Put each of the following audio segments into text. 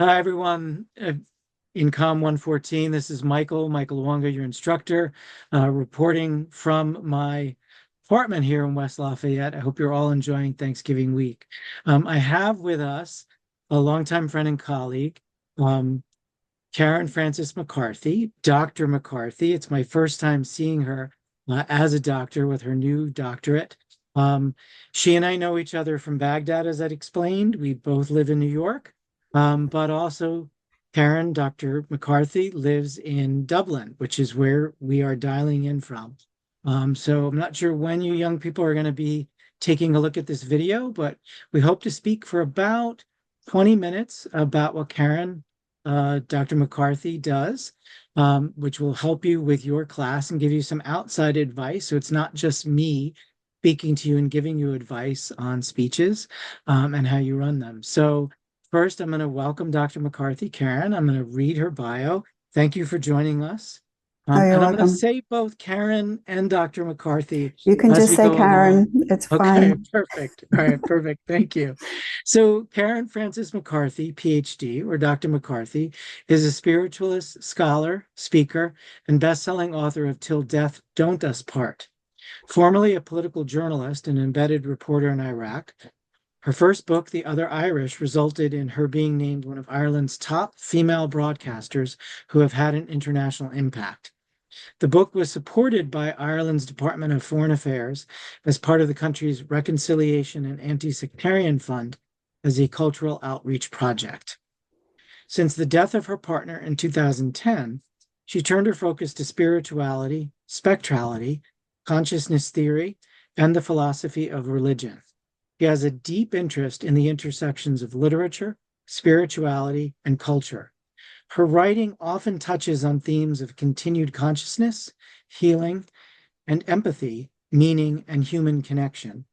Hi, everyone. In COM 114, this is Michael Luongo, your instructor, reporting from my apartment here in West Lafayette. I hope you're all enjoying Thanksgiving week. I have with us a longtime friend and colleague, um, Karen Frances McCarthy, Dr. McCarthy. It's my first time seeing her as a doctor with her new doctorate. Um, she and I know each other from Baghdad, as I'd explained. We both live in New York, but also Karen, Dr. McCarthy, lives in Dublin, which is where we are dialing in from. So I'm not sure when you young people are going to be taking a look at this video, but we hope to speak for about 20 minutes about what Karen Dr. McCarthy does, which will help you with your class and give you some outside advice. So it's not just me speaking to you and giving you advice on speeches and how you run them. So first, I'm going to welcome Dr. McCarthy. Karen, I'm going to read her bio. Thank you for joining us. Oh, you're And I'm going to welcome. say both Karen and Dr. McCarthy You can as just we say go along. Karen. It's Okay, fine. perfect. All right, perfect. Thank you. So, Karen Frances McCarthy, PhD, or Dr. McCarthy, is a spiritualist, scholar, speaker, and best-selling author of Till Death Don't Us Part. Formerly a political journalist and embedded reporter in Iraq, her first book, The Other Irish, resulted in her being named one of Ireland's top female broadcasters who have had an international impact. The book was supported by Ireland's Department of Foreign Affairs as part of the country's Reconciliation and Anti-Sectarian Fund as a cultural outreach project. Since the death of her partner in 2010, she turned her focus to spirituality, spectrality, consciousness theory, and the philosophy of religion. She has a deep interest in the intersections of literature, spirituality, and culture. Her writing often touches on themes of continued consciousness, healing, and empathy, meaning, and human connection.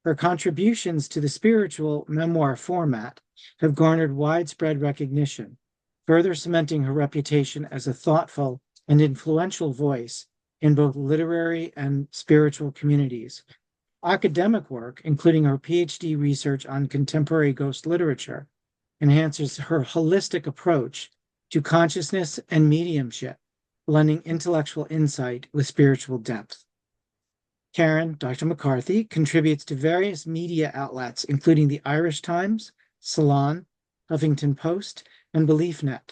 Her contributions to the spiritual memoir format have garnered widespread recognition, further cementing her reputation as a thoughtful and influential voice in both literary and spiritual communities. Academic work, including her PhD research on contemporary ghost literature, enhances her holistic approach to consciousness and mediumship, blending intellectual insight with spiritual depth. Karen, Dr. McCarthy, contributes to various media outlets, including the Irish Times, Salon, Huffington Post, and BeliefNet.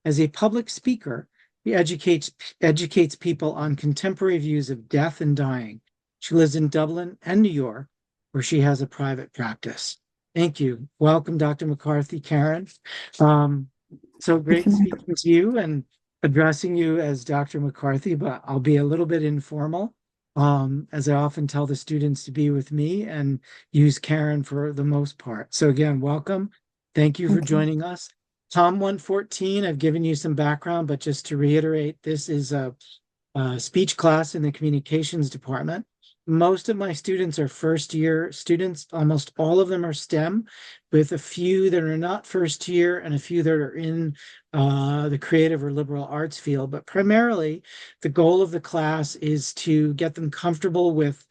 As a public speaker, she educates people on contemporary views of death and dying. She lives in Dublin and New York, where she has a private practice. Thank you. Welcome, Dr. McCarthy, Karen. Um, so Thank great you, Michael. speaking to you and addressing you as Dr. McCarthy, but I'll be a little bit informal, as I often tell the students to be with me and use Karen for the most part. So again, welcome. Thank you for Thank you. joining us. Tom 114, I've given you some background, but just to reiterate, this is a speech class in the communications department. Most of my students are first year students. Almost all of them are STEM, with a few that are not first year and a few that are in the creative or liberal arts field. But primarily, the goal of the class is to get them comfortable with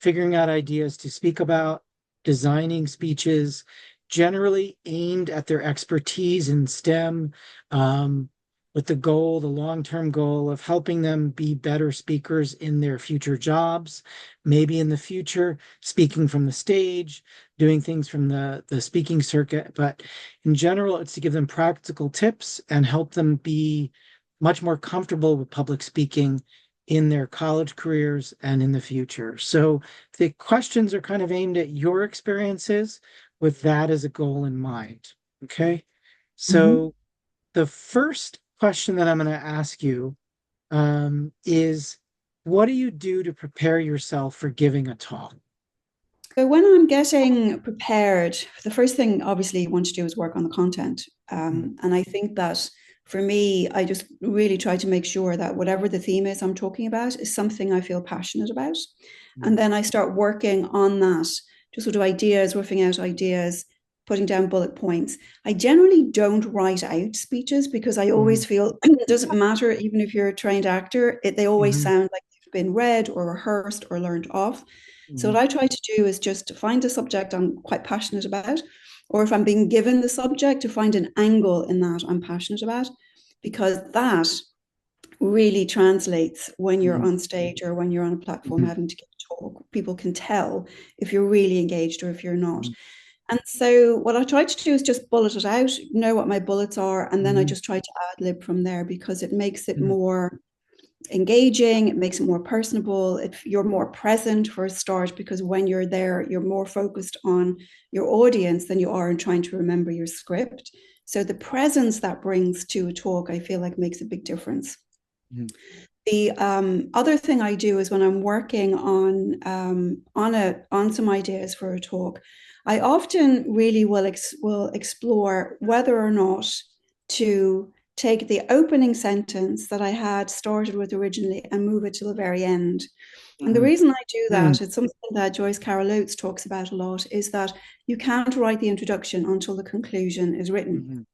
figuring out ideas to speak about, designing speeches, generally aimed at their expertise in STEM, um, with the goal, the long-term goal of helping them be better speakers in their future jobs, maybe in the future, speaking from the stage, doing things from the speaking circuit. But in general, it's to give them practical tips and help them be much more comfortable with public speaking in their college careers and in the future. So the questions are kind of aimed at your experiences with that as a goal in mind. Okay. hmm So the first question that I'm going to ask you is what do you do to prepare yourself for giving a talk? So when I'm getting prepared, the first thing obviously you want to do is work on the content. Mhm. And I think that for me, I just really try to make sure that whatever the theme is I'm talking about is something I feel passionate about. And then I start working on that, just sort of ideas, roughing out ideas, putting down bullet points. I generally don't write out speeches because I always Mhm. feel it doesn't matter, even if you're a trained actor, they always Mhm. sound like they've been read or rehearsed or learned off. So Mhm. what I try to do is just find a subject I'm quite passionate about or if I'm being given the subject, to find an angle in that I'm passionate about, because that really translates when you're on stage or when you're on a platform having to give a talk. People can tell if you're really engaged or if you're not. And so what I try to do is just bullet it out, know what my bullets are, and then I just try to ad lib from there, because it makes it more engaging, it makes it more personable. You're more present for a start, because when you're there, you're more focused on your audience than you are in trying to remember your script. So the presence that brings to a talk, I feel like, makes a big difference. The other thing I do is when I'm working on some ideas for a talk, I often really will explore whether or not to take the opening sentence that I had started with originally and move it to the very end. And the reason I do that, it's something that Joyce Carol Oates talks about a lot, is that you can't write the introduction until the conclusion is written.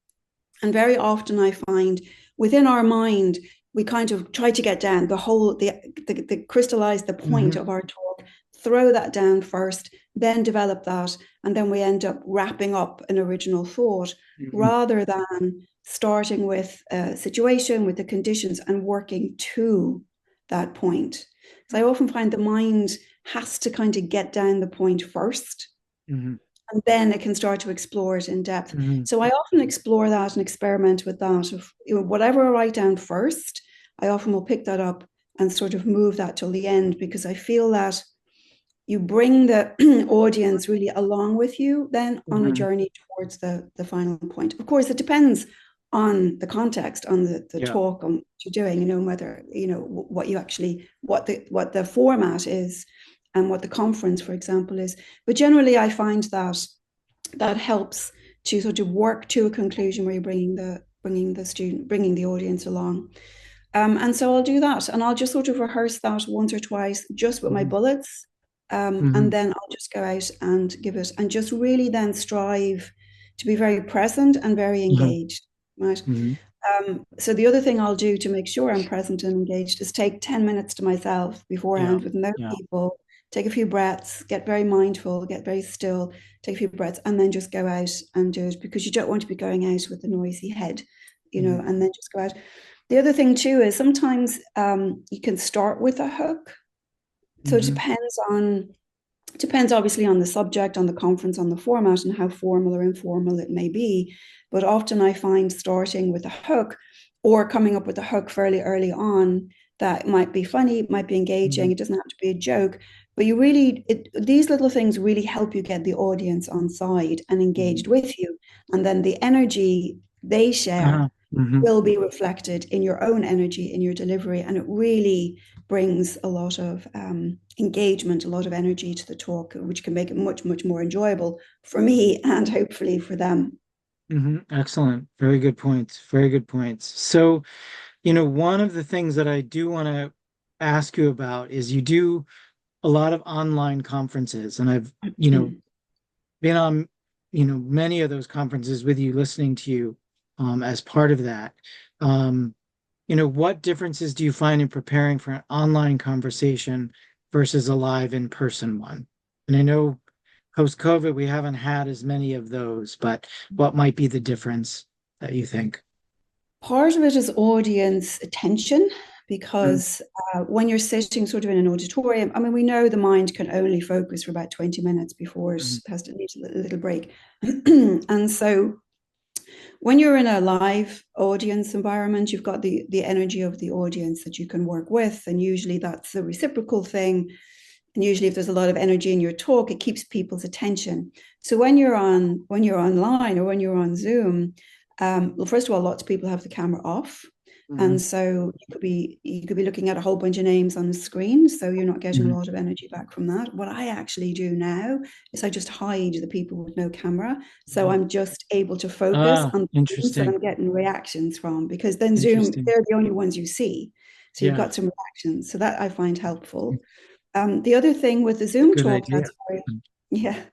And very often I find within our mind, we kind of try to get down the crystallize the point of our talk, throw that down first, then develop that, and then we end up wrapping up an original thought rather than starting with a situation, with the conditions, and working to that point. So I often find the mind has to kind of get down the point first. And then it can start to explore it in depth. So I often explore that and experiment with that. If, whatever I write down first, I often will pick that up and sort of move that till the end, because I feel that you bring the audience really along with you then on a journey towards the final point. Of course, it depends on the context, on the talk, on what you're doing, whether, what you actually, what the format is, and what the conference, for example, is. But generally, I find that helps to sort of work to a conclusion where you're bringing the audience along. And so I'll do that, and I'll just sort of rehearse that once or twice just with my bullets. And then I'll just go out and give it, and just really then strive to be very present and very engaged, right? So the other thing I'll do to make sure I'm present and engaged is take 10 minutes to myself beforehand with no people, take a few breaths, get very mindful, get very still, take a few breaths, and then just go out and do it, because you don't want to be going out with a noisy head, and then just go out. The other thing too is sometimes you can start with a hook. So it depends obviously on the subject, on the conference, on the format, and how formal or informal it may be. But often I find starting with a hook or coming up with a hook fairly early on that might be funny, might be engaging. It doesn't have to be a joke, but these little things really help you get the audience on side and engaged with you. And then the energy they share will be reflected in your own energy, in your delivery. And it really brings a lot of engagement, a lot of energy to the talk, which can make it much, much more enjoyable for me and hopefully for them. Excellent. Very good points. Very good points. So, one of the things that I do want to ask you about is you do a lot of online conferences, and I've, been on, many of those conferences with you, listening to you as part of that. What differences do you find in preparing for an online conversation versus a live in-person one? And I know post-COVID, we haven't had as many of those, but what might be the difference that you think? Part of it is audience attention, because when you're sitting sort of in an auditorium, I mean, we know the mind can only focus for about 20 minutes before it has to need a little break. And so when you're in a live audience environment, you've got the energy of the audience that you can work with. And usually that's a reciprocal thing. And usually if there's a lot of energy in your talk, it keeps people's attention. So when you're online or when you're on Zoom, well, first of all, lots of people have the camera off. And so you could be looking at a whole bunch of names on the screen, so you're not getting a lot of energy back from that. What I actually do now is I just hide the people with no camera, so I'm just able to focus on the things that I'm getting reactions from, because then Zoom, they're the only ones you see, so you've got some reactions. So that I find helpful. The other thing with the Zoom talk, that's very,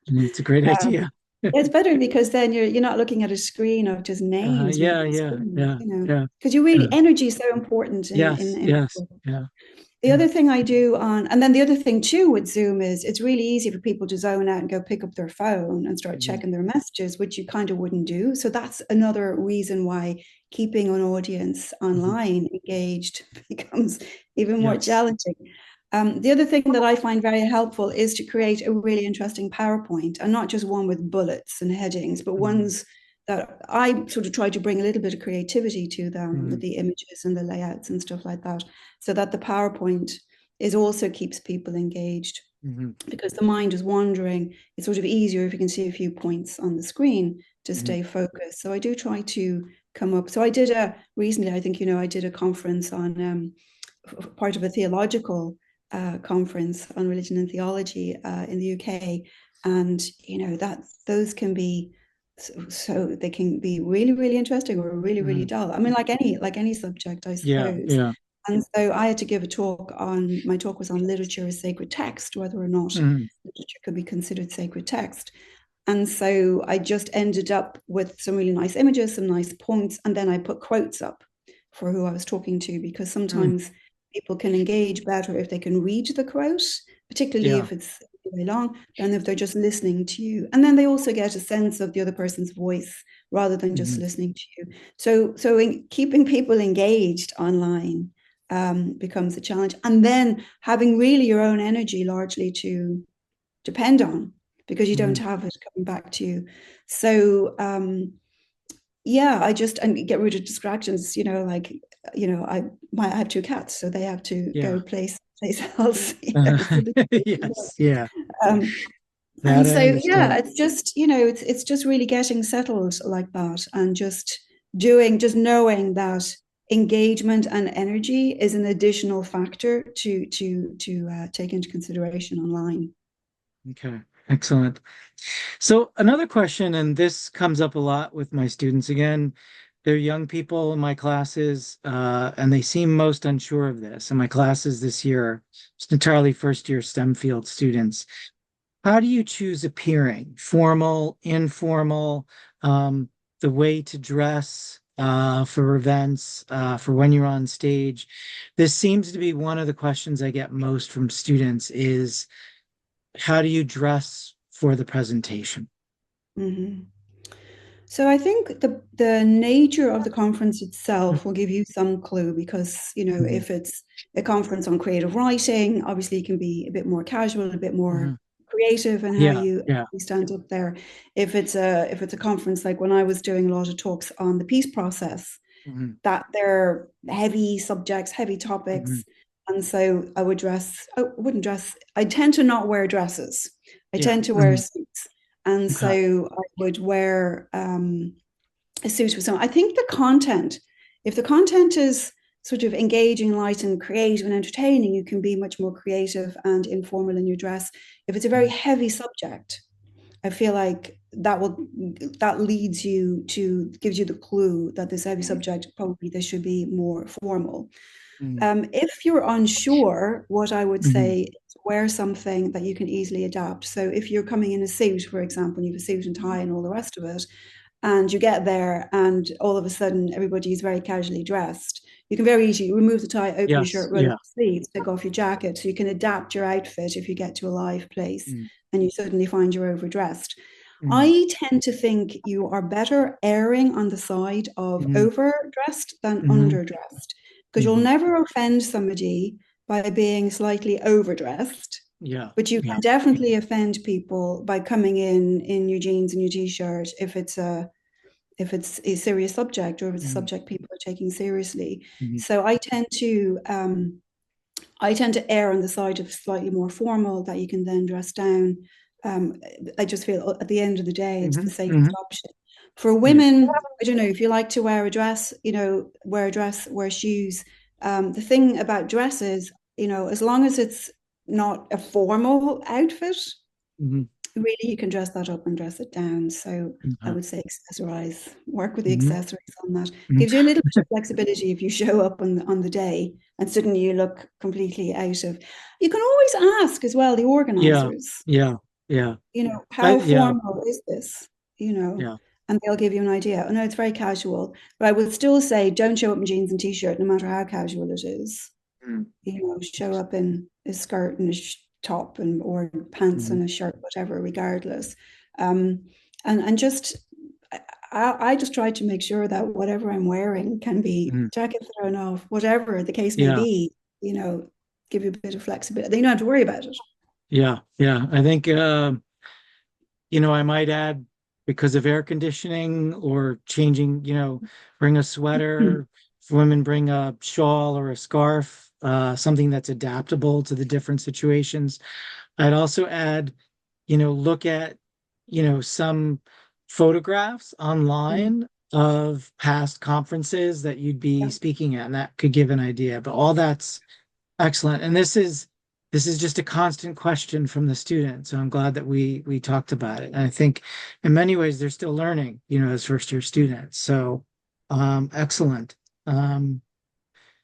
it's a great idea. It's better because then you're not looking at a screen of just names. Because you really energy is so important. The other thing I do and then the other thing too with Zoom is it's really easy for people to zone out and go pick up their phone and start checking their messages, which you kind of wouldn't do. So that's another reason why keeping an audience online engaged becomes even more challenging. The other thing that I find very helpful is to create a really interesting PowerPoint, and not just one with bullets and headings, but ones that I sort of try to bring a little bit of creativity to them with the images and the layouts and stuff like that, so that the PowerPoint also keeps people engaged. Because the mind is wandering. It's sort of easier if you can see a few points on the screen to stay focused. So I do try to come up. So I did recently, I think, I did a conference on part of a theological conference on religion and theology in the UK. And, those can be, so they can be really, really interesting or really, really dull. I mean, like any subject, I suppose. And so I had to give a talk my talk was on literature as sacred text, whether or not literature could be considered sacred text. And so I just ended up with some really nice images, some nice points, and then I put quotes up for who I was talking to, because sometimes people can engage better if they can read the quote, particularly if it's very long, than if they're just listening to you. And then they also get a sense of the other person's voice rather than just listening to you. So in keeping people engaged online becomes a challenge. And then having really your own energy largely to depend on, because you don't have it coming back to you. So and get rid of distractions, I have two cats, so they have to go place else. And so it's just it's just really getting settled like that, and just knowing that engagement and energy is an additional factor to take into consideration online. Okay, excellent. So another question, and this comes up a lot with my students again. They're young people in my classes, and they seem most unsure of this. And my classes this year, it's entirely first-year STEM field students. How do you choose appearing? Formal, informal, the way to dress for events, for when you're on stage? This seems to be one of the questions I get most from students is, how do you dress for the presentation? So I think the nature of the conference itself will give you some clue, because, if it's a conference on creative writing, obviously it can be a bit more casual, a bit more creative in how you stand up there. If it's a conference like when I was doing a lot of talks on the peace process, that they're heavy subjects, heavy topics. And so I wouldn't dress. I tend to not wear dresses. I tend to wear suits. And so I would wear a suit with some. I think if the content is sort of engaging, light and creative and entertaining, you can be much more creative and informal in your dress. If it's a very heavy subject, I feel like that leads you to, gives you the clue that this heavy subject, probably this should be more formal. If you're unsure, what I would say is wear something that you can easily adapt. So if you're coming in a suit, for example, you have a suit and tie and all the rest of it, and you get there and all of a sudden everybody is very casually dressed, you can very easily remove the tie, open your shirt, roll up the sleeves, take off your jacket, so you can adapt your outfit if you get to a live place and you suddenly find you're overdressed. I tend to think you are better erring on the side of overdressed than underdressed, because you'll never offend somebody by being slightly overdressed. But you can definitely offend people by coming in your jeans and your t-shirt if it's a serious subject, or if it's a subject people are taking seriously. So I tend to err on the side of slightly more formal, that you can then dress down. I just feel at the end of the day, it's the safest option. For women, I don't know, if you like to wear a dress, wear a dress, wear shoes. The thing about dresses, as long as it's not a formal outfit, really you can dress that up and dress it down. So I would say accessorize, work with the accessories on that. Gives you a little bit of flexibility if you show up on the day and suddenly you look completely out of. You can always ask as well the organizers. How formal is this? And they'll give you an idea. Oh no, it's very casual. But I would still say don't show up in jeans and t-shirt, no matter how casual it is. Mm. show up in a skirt and a top or pants Mm. and a shirt, whatever, regardless. And just I just try to make sure that whatever I'm wearing can be Mm. jacket thrown off, whatever the case may Yeah. be, give you a bit of flexibility. Then you don't have to worry about it. Yeah. Yeah. I think, I might add, because of air conditioning or changing, bring a sweater. If women bring a shawl or a scarf, something that's adaptable to the different situations. I'd also add, look at, some photographs online of past conferences that you'd be Yeah. speaking at, and that could give an idea. But all that's excellent. And this is just a constant question from the student. So I'm glad that we talked about it. And I think in many ways they're still learning, as first year students. So excellent. Um,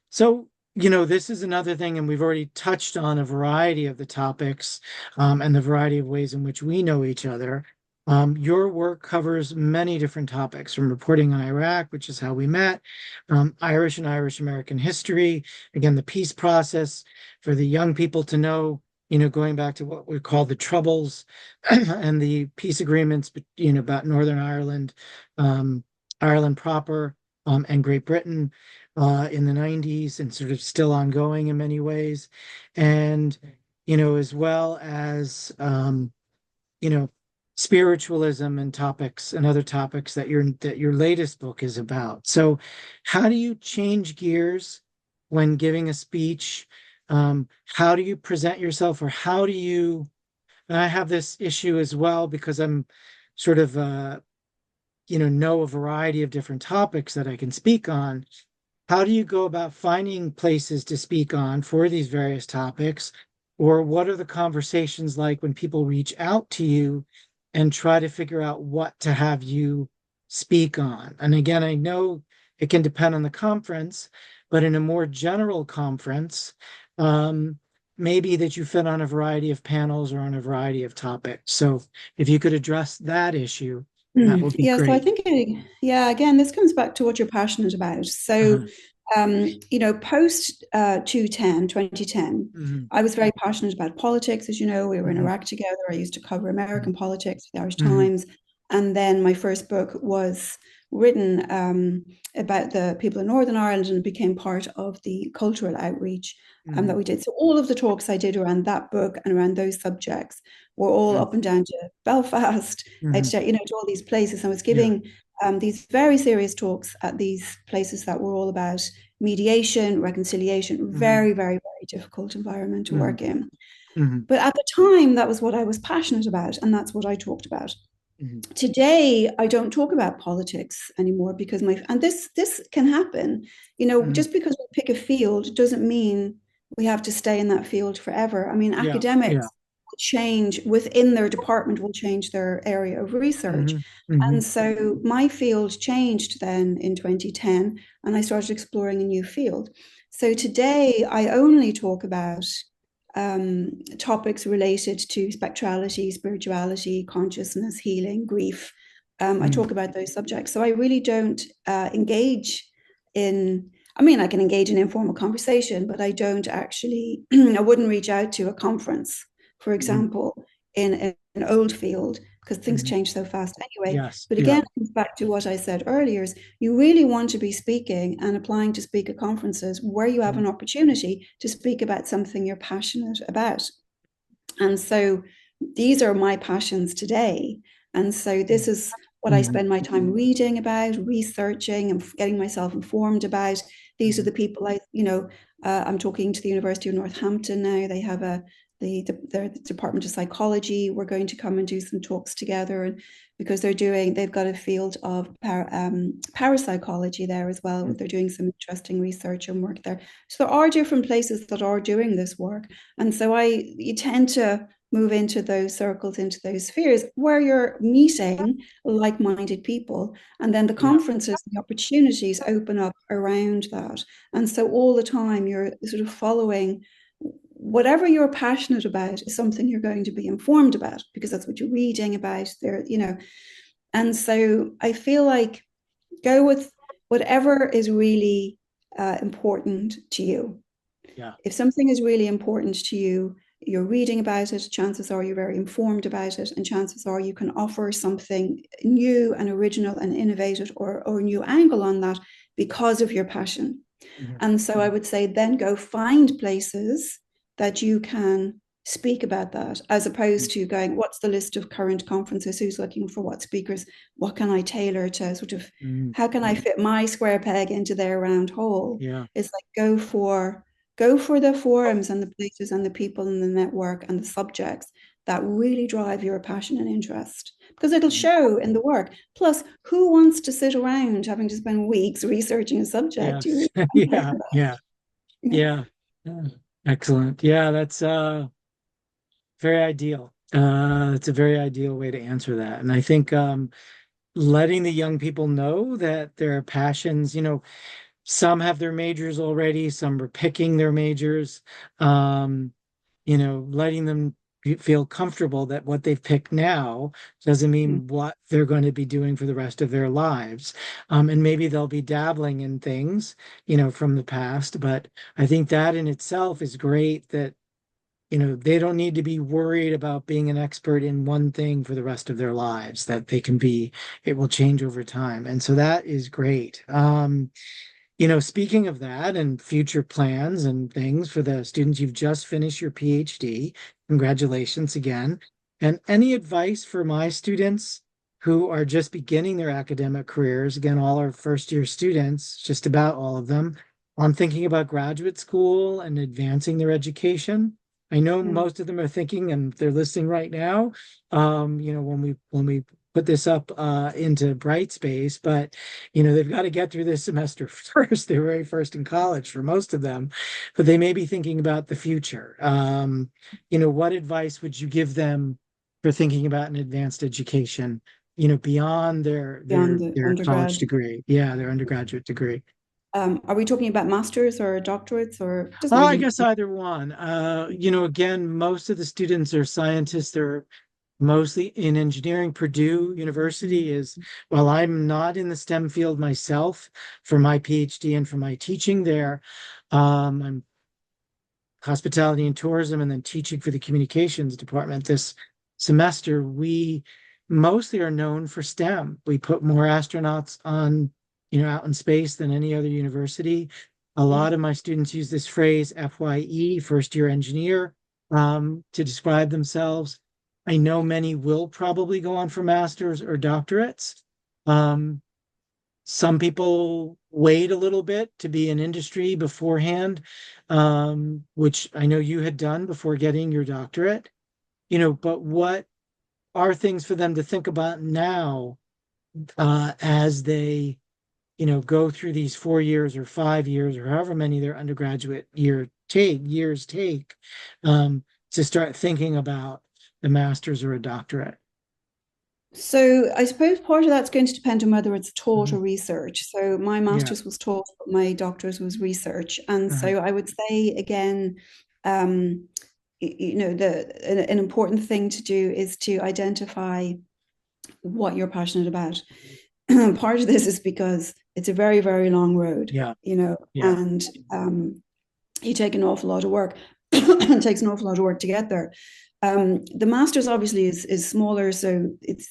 so, this is another thing, and we've already touched on a variety of the topics, and the variety of ways in which we know each other. Your work covers many different topics, from reporting on Iraq, which is how we met, Irish and Irish American history, again, the peace process for the young people to know, going back to what we call the Troubles and the peace agreements, about Northern Ireland, Ireland proper, and Great Britain in the 90s, and sort of still ongoing in many ways. And, as well as, you know, spiritualism and topics and other topics that your latest book is about. So how do you change gears when giving a speech? How do you present yourself, or how do you, and I have this issue as well because I'm sort of, know a variety of different topics that I can speak on. How do you go about finding places to speak on for these various topics? Or what are the conversations like when people reach out to you and try to figure out what to have you speak on? And again, I know it can depend on the conference, but in a more general conference, um, maybe that you fit on a variety of panels or on a variety of topics. So if you could address that issue, that would be Yeah, so I great. think, yeah, again, this comes back to what you're passionate about. So, Uh-huh. post 2010, Mhm. I was very passionate about politics. As you know, we were in Mhm. Iraq together. I used to cover American politics with the Irish Mhm. Times. And then my first book was written about the people in Northern Ireland, and it became part of the cultural outreach that Mhm. we did. So all of the talks I did around that book and around those subjects were all Mhm. up and down to Belfast, Mhm. to all these places. I was Yeah. giving these very serious talks at these places that were all about mediation, reconciliation, Mhm. very, very, very difficult environment to Mhm. work in. Mhm. But at the time, that was what I was passionate about, and that's what I talked about. Mhm. Today, I don't talk about politics anymore because and this can happen. Mhm. Just because we pick a field doesn't mean we have to stay in that field forever. I mean, Yeah. academics Yeah. will change within their department, will change their area of research. Mhm. And Mhm. so my field changed then in 2010, and I started exploring a new field. So today I only talk about topics related to spectrality, spirituality, consciousness, healing, grief. I Mhm. talk about those subjects. So I really don't engage in, I mean, I can engage in informal conversation, but I don't actually, I wouldn't reach out to a conference, for Mhm. example, in an old field, because things Mhm. change so fast anyway. Yes. But Yeah. again, it comes back to what I said earlier, is you really want to be speaking and applying to speak at conferences where you have Mhm. an opportunity to speak about something you're passionate about. And so these are my passions today. And so this is what I Mhm. spend my time reading about, researching, and getting myself informed about. These are Mhm. the people I'm talking to the University of Northampton now. They have their Department of Psychology. We're going to come and do some talks together, and because they've got a field of parapsychology there as well. Mhm. They're doing some interesting research and work there. So there are different places that are doing this work. And so you tend to move into those circles, into those spheres where you're meeting like-minded people. And then the Yeah. conferences, the opportunities open up around that. And so all the time you're sort of following whatever you're passionate about is something you're going to be informed about because that's what you're reading about there. And so I feel like go with whatever is really important to you. Yeah. If something is really important to you, you're reading about it, chances are you're very informed about it, and chances are you can offer something new and original and innovative, or a new angle on that because of your passion. Mm-hmm. And so I would say then go find places that you can speak about that, as opposed to going, what's the list of current conferences, who's looking for what speakers, what can I tailor to sort of, how can I fit my square peg into their round hole? Yeah. It's like go for the forums and the places and the people and the network and the subjects that really drive your passion and interest, because it'll show in the work. Plus, who wants to sit around having to spend weeks researching a subject? Yes. Yeah. Excellent. Yeah, that's very ideal. It's a very ideal way to answer that. And I think letting the young people know that their passions, some have their majors already, some are picking their majors, letting them feel comfortable that what they've picked now doesn't mean what they're going to be doing for the rest of their lives. And maybe they'll be dabbling in things, from the past, but I think that in itself is great, that they don't need to be worried about being an expert in one thing for the rest of their lives, that it will change over time. And so that is great. Speaking of that and future plans and things for the students, you've just finished your PhD. Congratulations again. And any advice for my students who are just beginning their academic careers? Again, all our first year students, just about all of them, on thinking about graduate school and advancing their education. I know most of them are thinking, and they're listening right now, when we put this up into Brightspace, but they've got to get through this semester first. They're very first in college for most of them, but they may be thinking about the future. What advice would you give them for thinking about an advanced education, beyond their undergrad. college degree? Yeah, their undergraduate degree. Are we talking about masters or doctorates, or doesn't Oh, I really? guess either one. Again, most of the students are scientists. They're mostly in engineering. Purdue University is, while I'm not in the STEM field myself for my PhD and for my teaching there, I'm hospitality and tourism and then teaching for the communications department this semester. We mostly are known for STEM. We put more astronauts on, out in space than any other university. A lot of my students use this phrase FYE, first year engineer, to describe themselves. I know many will probably go on for masters or doctorates. Some people wait a little bit to be in industry beforehand, which I know you had done before getting your doctorate. But what are things for them to think about now, as they, go through these 4 years or 5 years or however many their undergraduate years take, to start thinking about the master's or a doctorate? So I suppose part of that's going to depend on whether it's taught or research. So my Yeah. master's was taught, but my doctor's was research. And so Uh-huh. I would say again, an important thing to do is to identify what you're passionate about. Part of this is because it's a very, very long road, Yeah. and you take an awful lot of work. It takes an awful lot of work to get there. The master's obviously is smaller, so it's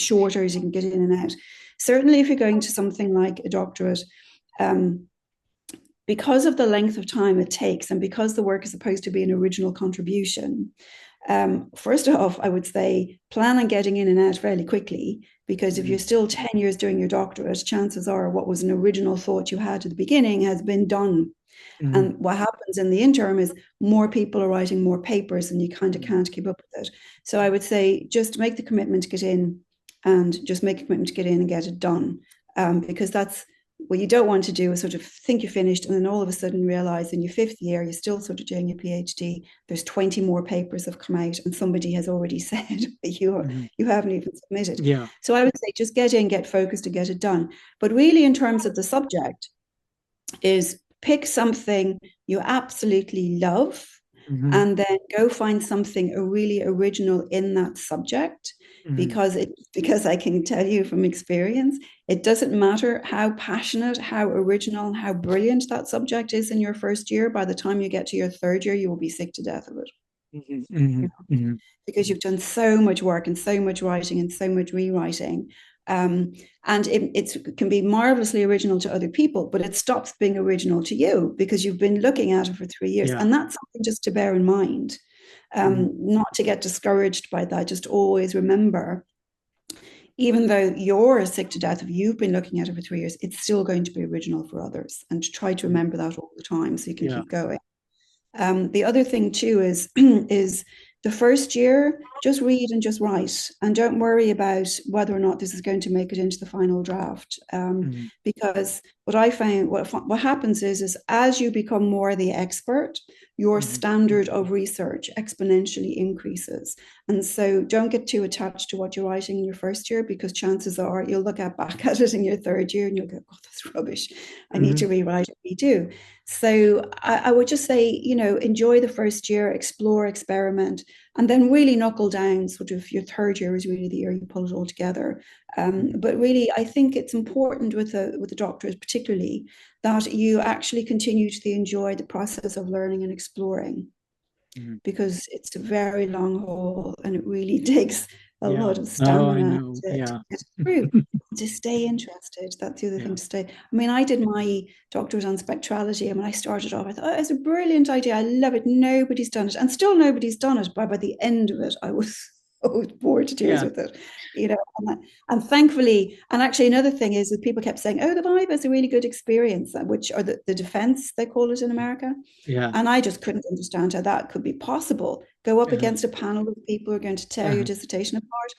shorter, so you can get in and out. Certainly, if you're going to something like a doctorate, because of the length of time it takes, and because the work is supposed to be an original contribution, first off, I would say plan on getting in and out fairly quickly, because if you're still 10 years doing your doctorate, chances are what was an original thought you had at the beginning has been done. And what happens in the interim is more people are writing more papers and you kind of can't keep up with it. So I would say just make the commitment to get in, and just make a commitment to get in and get it done. Because that's what you don't want to do, is sort of think you're finished and then all of a sudden realize in your fifth year, you're still sort of doing your PhD. There's 20 more papers have come out and somebody has already said you haven't even submitted. Yeah. So I would say just get in, get focused and get it done. But really in terms of the subject is pick something you absolutely love, and then go find something really original in that subject. Mhm. because I can tell you from experience, it doesn't matter how passionate, how original, how brilliant that subject is in your first year. By the time you get to your third year, you will be sick to death of it. Mhm. You Mhm. know, Mhm. because you've done so much work and so much writing and so much rewriting. Um, and it can be marvelously original to other people, but it stops being original to you because you've been looking at it for 3 years. Yeah. And that's something just to bear in mind, Mhm. not to get discouraged by that. Just always remember, even though you're sick to death, if you've been looking at it for 3 years, it's still going to be original for others. And to try to remember that all the time so you can Yeah. keep going. The other thing too is is the first year, just read and just write, and don't worry about whether or not this is going to make it into the final draft. Mhm. Because what I found, what happens is as you become more the expert, your Mhm. standard of research exponentially increases. And so don't get too attached to what you're writing in your first year, because chances are you'll look back at it in your third year and you'll go, "Oh, that's rubbish. I need to Mhm. rewrite it." Redo. So I would just say, enjoy the first year, explore, experiment, and then really knuckle down. Sort of your third year is really the year you pull it all together. Mhm. But really, I think it's important with the doctorate, particularly, that you actually continue to enjoy the process of learning and exploring, Mhm. because it's a very long haul and it really takes a Yeah. lot of Oh, I stamina know. to Yeah. get through. To stay interested, that's the other thing Yeah. to stay. I mean, I did my doctorate on spectrality, and when I started off, I thought, oh, it's a brilliant idea. I love it. Nobody's done it, and still nobody's done it. But by the end of it, I was so bored to tears Yeah. with it, and thankfully, and actually, another thing is that people kept saying, "Oh, the Vibe is a really good experience," which are the defense they call it in America. Yeah. And I just couldn't understand how that could be possible. Go up Uh-huh. against a panel of people who are going to tear your Uh-huh. dissertation apart.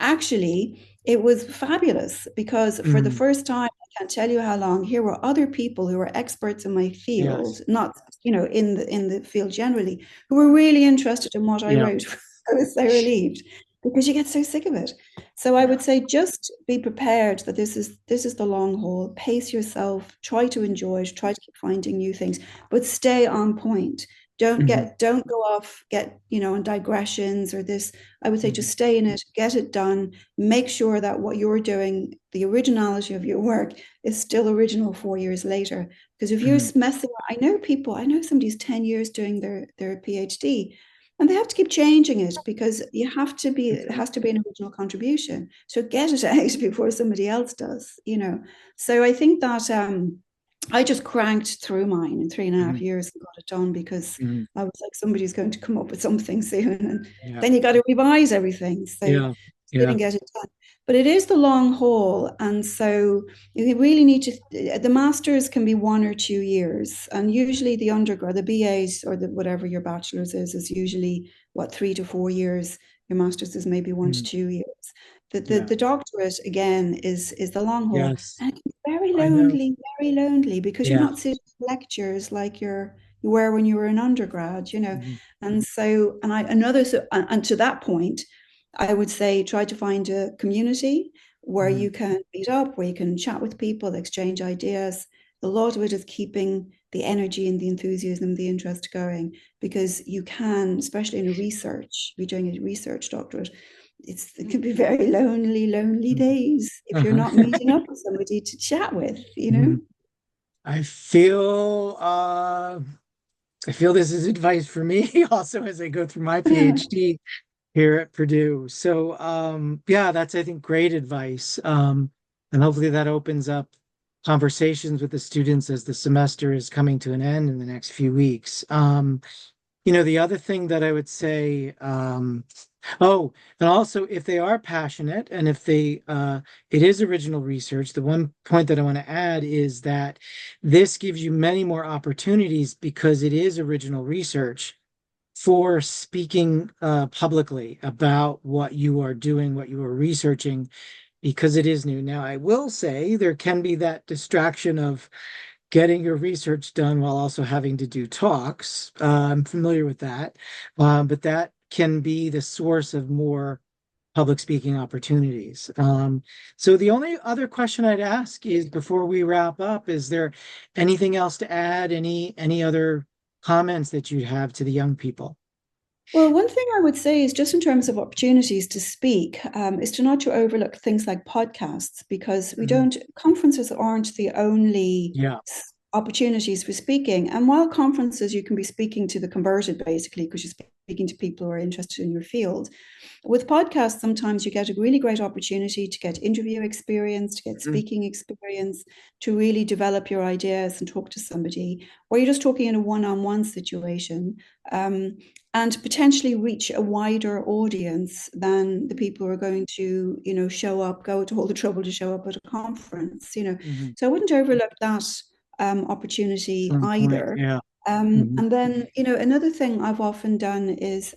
Actually, it was fabulous because for the Mm. first time, I can't tell you how long, here were other people who were experts in my field, Yes. not in the field generally, who were really interested in what I Yeah. wrote. I was so relieved because you get so sick of it. So I Yeah. would say just be prepared that this is the long haul. Pace yourself, try to enjoy it, try to keep finding new things, but stay on point. Mhm. Don't go off, get, on digressions or this. I would say Mhm. just stay in it, get it done, make sure that what you're doing, the originality of your work, is still original 4 years later. Because if you're Mhm. messing, I know somebody's 10 years doing their PhD, and they have to keep changing it because it Mhm. has to be an original contribution. So get it out before somebody else does. So I think that I just cranked through mine in 3.5 Mhm. years and got it done because Mhm. I was like, somebody's going to come up with something soon. And Yeah. then you got to revise everything. So Yeah. didn't Yeah. get it done. But it is the long haul. And so you really need the masters can be 1 or 2 years. And usually the undergrad, the BAs or whatever your bachelor's is usually what, 3 to 4 years. Your master's is maybe one to Mhm. 2 years. The, the, Yeah. the doctorate, again, is the long haul. Yes. And it can be I know. very lonely because you're Yeah. not sitting in lectures like you were when you were an undergrad. Mhm. And so, and to that point, I would say try to find a community where Mhm. you can meet up, where you can chat with people, exchange ideas. A lot of it is keeping the energy and the enthusiasm, the interest going, because you can, especially in a research, if you're doing a research doctorate, it can be very lonely Mhm. days if you're Uh-huh. not meeting up with somebody to chat with. Mhm. I feel I feel this is advice for me also as I go through my PhD here at Purdue. So yeah, that's I think great advice. And hopefully that opens up conversations with the students as the semester is coming to an end in the next few weeks. The other thing that I would say, oh, and also if they are passionate and if it is original research, the one point that I want to add is that this gives you many more opportunities because it is original research for speaking publicly about what you are doing, what you are researching, because it is new. Now, I will say there can be that distraction of getting your research done while also having to do talks. I'm familiar with that, but that can be the source of more public speaking opportunities. So the only other question I'd ask is before we wrap up, is there anything else to add? Any other comments that you'd have to the young people? Well, one thing I would say is just in terms of opportunities to speak, is to not to overlook things like podcasts because Mhm. conferences aren't the only Yeah. opportunities for speaking. And while conferences, you can be speaking to the converted basically because you're speaking to people who are interested in your field. With podcasts, sometimes you get a really great opportunity to get interview experience, to get Mhm. speaking experience, to really develop your ideas and talk to somebody, or you're just talking in a one-on-one situation, and potentially reach a wider audience than the people who are going to, show up, go to all the trouble to show up at a conference. Mhm. So I wouldn't overlook that opportunity Excellent point. either. Yeah. Mhm. And then, another thing I've often done is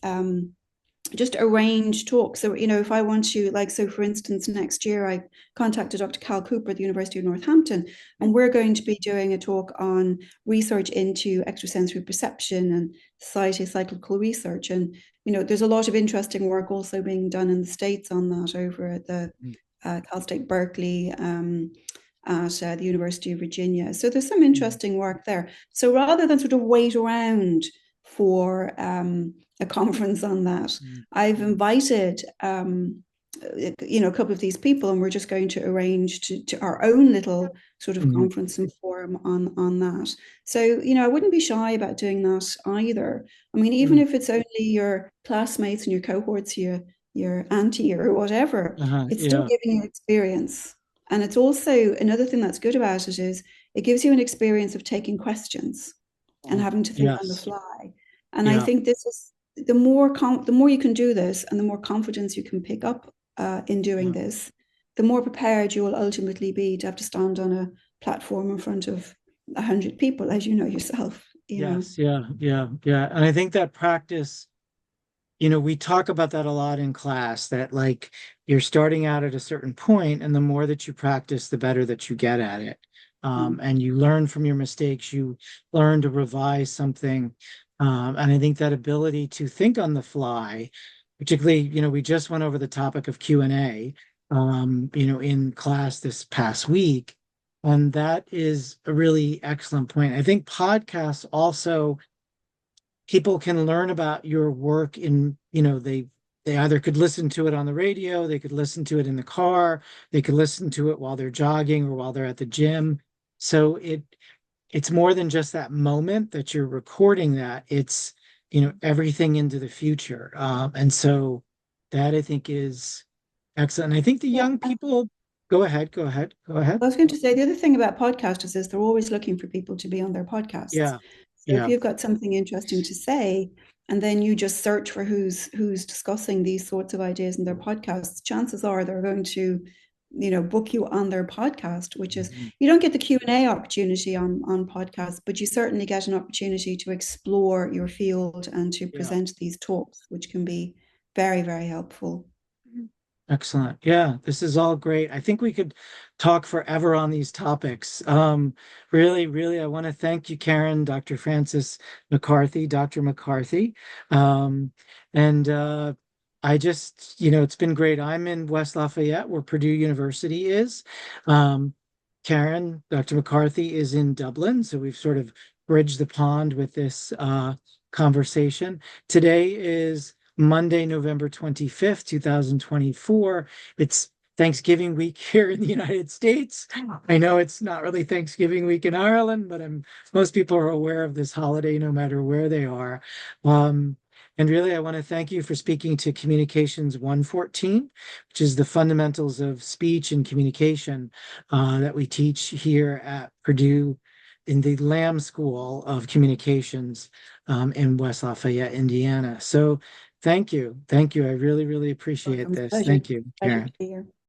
just arrange talks. So, if I want to, like, so for instance, next year I contacted Dr. Cal Cooper at the University of Northampton, and we're going to be doing a talk on research into extrasensory perception and society cyclical research. And, there's a lot of interesting work also being done in the States on that over at the Mhm. Cal State Berkeley, at the University of Virginia. So there's some Mhm. interesting work there. So rather than sort of wait around for a conference on that, I've Mhm. invited a couple of these people, and we're just going to arrange to our own little sort of Mhm. conference and forum on that. So I wouldn't be shy about doing that either. I mean, even Mhm. if it's only your classmates and your cohorts, your auntie or whatever, Uh-huh. it's still Yeah. giving you experience. And it's also another thing that's good about it is it gives you an experience of taking questions and having to think on the Yes. fly. And I Yeah. think this is the more you can do this, and the more confidence you can pick up in doing Yeah. this, the more prepared you will ultimately be to have to stand on a platform in front of 100 people, as you know yourself. Yes. Yeah. Yeah. Yeah. And I think that practice, we talk about that a lot in class, that like you're starting out at a certain point, and the more that you practice, the better that you get at it. Mm. And you learn from your mistakes, you learn to revise something. And I think that ability to think on the fly, particularly, we just went over the topic of Q&A, in class this past week. And that is a really excellent point. I think podcasts also, people can learn about your work in, they either could listen to it on the radio, they could listen to it in the car, they could listen to it while they're jogging or while they're at the gym. So it's more than just that moment that you're recording, that it's, everything into the future. And so that I think is excellent. And I think the Yeah. young people, go ahead, go ahead, go ahead. I was going to say the other thing about podcasters is they're always looking for people to be on their podcasts. Yeah. So if Yeah. you've got something interesting to say, and then you just search for who's discussing these sorts of ideas in their podcasts, chances are they're going to, book you on their podcast. Which is, Mhm. you don't get the Q&A opportunity on podcasts, but you certainly get an opportunity to explore your field and to Yeah. present these talks, which can be very, very helpful. Excellent. Yeah, this is all great. I think we could talk forever on these topics. Really, really, I want to thank you, Karen, Dr. Frances McCarthy, Dr. McCarthy. Um, and I just, it's been great. I'm in West Lafayette, where Purdue University is. Um, Karen, Dr. McCarthy is in Dublin, so we've sort of bridged the pond with this conversation. Today is Monday, November 25th, 2024. It's Thanksgiving week here in the United States. I know it's not really Thanksgiving week in Ireland, but most people are aware of this holiday no matter where they are. Um, and really, I want to thank you for speaking to Communications 114, which is the fundamentals of speech and communication that we teach here at Purdue in the Lamb School of Communications in West Lafayette, Indiana. So thank you. Thank you. I really, really appreciate Welcome. this. Pleasure. Thank you, Pleasure to Karen. be here.